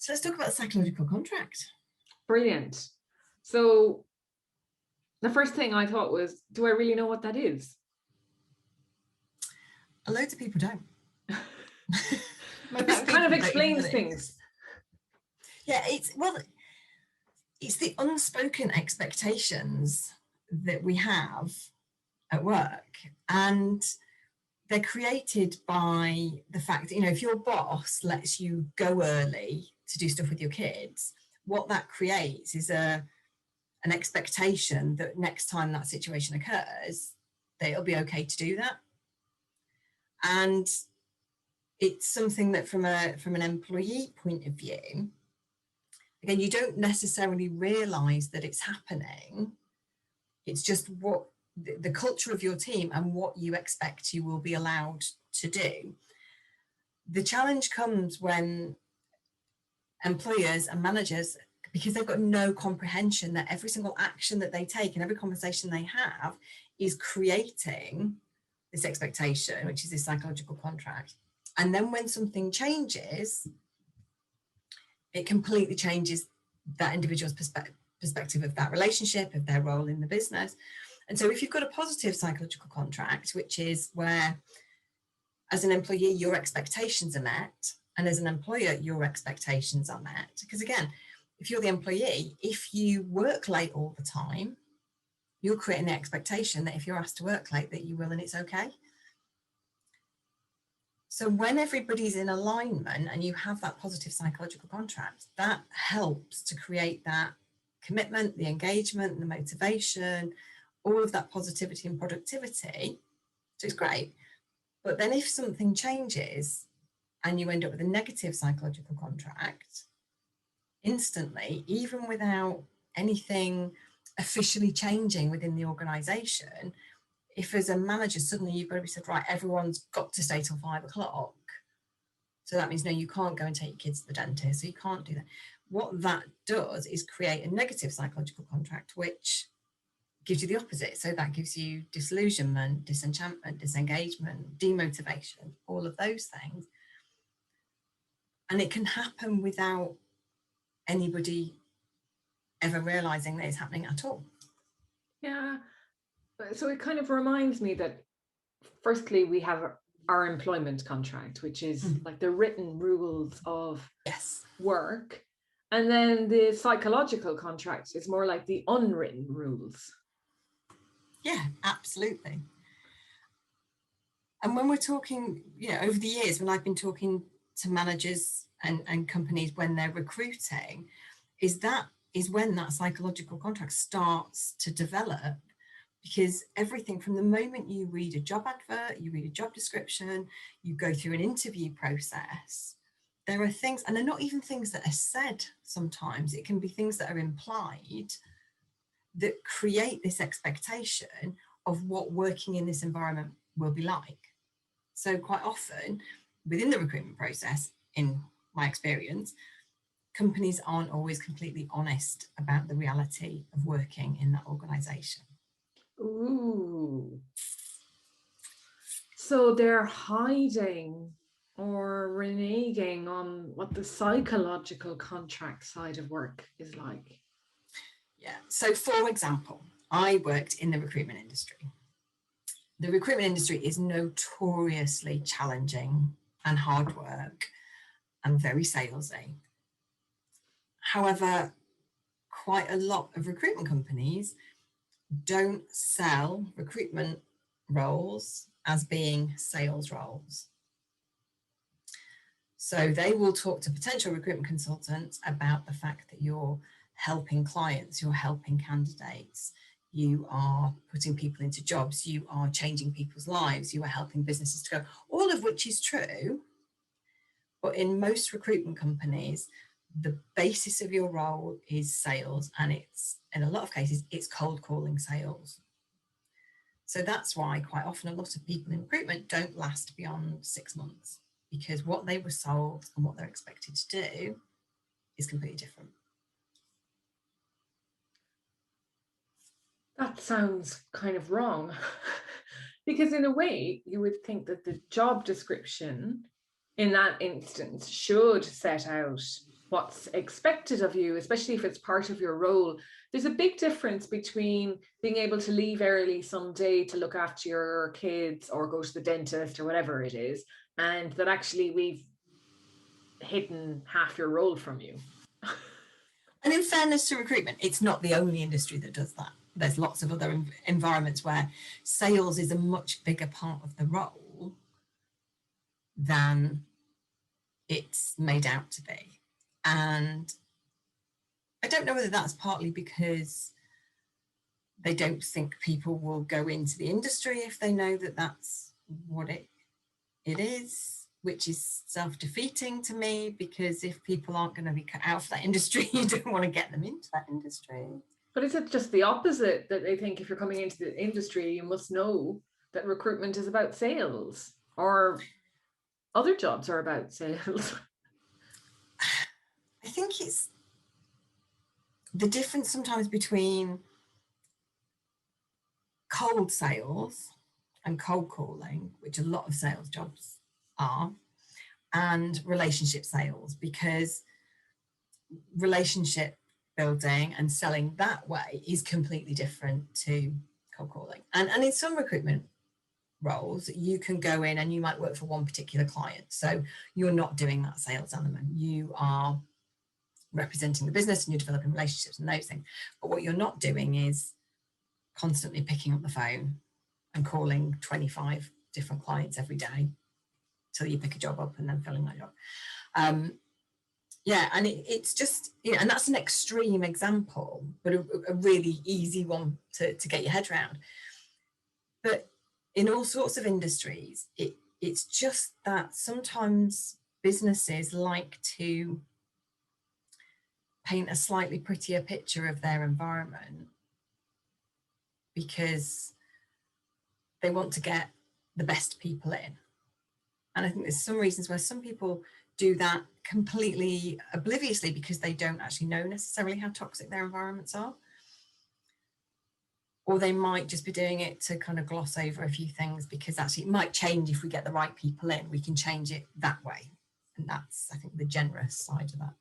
So let's talk about the psychological contract. Brilliant. So the first thing I thought was, do I really know what that is? Loads of people don't. That kind of explains things. Yeah, it's the unspoken expectations that we have at work, and they're created by the fact that, if your boss lets you go early to do stuff with your kids, what that creates is an expectation that next time that situation occurs, that it'll be okay to do that. And it's something that from an employee point of view, again, you don't necessarily realize that it's happening. It's just what the culture of your team and what you expect you will be allowed to do. The challenge comes when employers and managers, because they've got no comprehension that every single action that they take and every conversation they have is creating this expectation, which is this psychological contract. And then when something changes, it completely changes that individual's perspective of that relationship, of their role in the business. And so if you've got a positive psychological contract, which is where as an employee, your expectations are met, and as an employer, your expectations are met. Because again, if you're the employee, if you work late all the time, you're creating the expectation that if you're asked to work late, that you will and it's okay. So when everybody's in alignment and you have that positive psychological contract, that helps to create that commitment, the engagement, the motivation, all of that positivity and productivity. So it's great. But then if something changes and you end up with a negative psychological contract, instantly, even without anything officially changing within the organization, if as a manager, suddenly you've got to be said, right, everyone's got to stay till 5 o'clock. So that means, no, you can't go and take your kids to the dentist, so you can't do that. What that does is create a negative psychological contract, which gives you the opposite. So that gives you disillusionment, disenchantment, disengagement, demotivation, all of those things. And it can happen without anybody ever realizing that it's happening at all. Yeah. So it kind of reminds me that firstly, we have our employment contract, which is like the written rules of work. And then the psychological contract is more like the unwritten rules. Yeah, absolutely. And when we're talking, over the years, when I've been talking to managers and companies when they're recruiting, is when that psychological contract starts to develop. Because everything from the moment you read a job advert, you read a job description, you go through an interview process, there are things, and they're not even things that are said sometimes, it can be things that are implied that create this expectation of what working in this environment will be like. So quite often within the recruitment process, in my experience, companies aren't always completely honest about the reality of working in that organization. Ooh. So they're hiding or reneging on what the psychological contract side of work is like. Yeah. So for example, I worked in the recruitment industry. The recruitment industry is notoriously challenging and hard work and very salesy. However, quite a lot of recruitment companies don't sell recruitment roles as being sales roles. So they will talk to potential recruitment consultants about the fact that you're helping clients, you're helping candidates, you are putting people into jobs, you are changing people's lives, you are helping businesses to go, all of which is true. But in most recruitment companies, the basis of your role is sales, and it's, in a lot of cases, it's cold calling sales. So that's why quite often a lot of people in recruitment don't last beyond 6 months, because what they were sold and what they're expected to do is completely different. That sounds kind of wrong. Because in a way, you would think that the job description in that instance should set out what's expected of you, especially if it's part of your role. There's a big difference between being able to leave early someday to look after your kids or go to the dentist or whatever it is, and that actually we've hidden half your role from you. And in fairness to recruitment, it's not the only industry that does that. There's lots of other environments where sales is a much bigger part of the role than it's made out to be. And I don't know whether that's partly because they don't think people will go into the industry if they know that that's what it is, which is self-defeating to me, because if people aren't going to be cut out for that industry, you don't want to get them into that industry. But is it just the opposite, that they think if you're coming into the industry, you must know that recruitment is about sales, or other jobs are about sales? I think it's the difference sometimes between cold sales and cold calling, which a lot of sales jobs are, and relationship sales, because relationship building and selling that way is completely different to cold calling. And in some recruitment roles, you can go in and you might work for one particular client. So you're not doing that sales element. You are representing the business and you're developing relationships and those things. But what you're not doing is constantly picking up the phone and calling 25 different clients every day till you pick a job up and then filling that job. Yeah, and it's just, you know, and that's an extreme example, but a really easy one to get your head around. But in all sorts of industries, it's just that sometimes businesses like to paint a slightly prettier picture of their environment because they want to get the best people in. And I think there's some reasons where some people do that completely obliviously because they don't actually know necessarily how toxic their environments are. Or they might just be doing it to kind of gloss over a few things because actually it might change if we get the right people in. We can change it that way. And that's, I think, the generous side of that.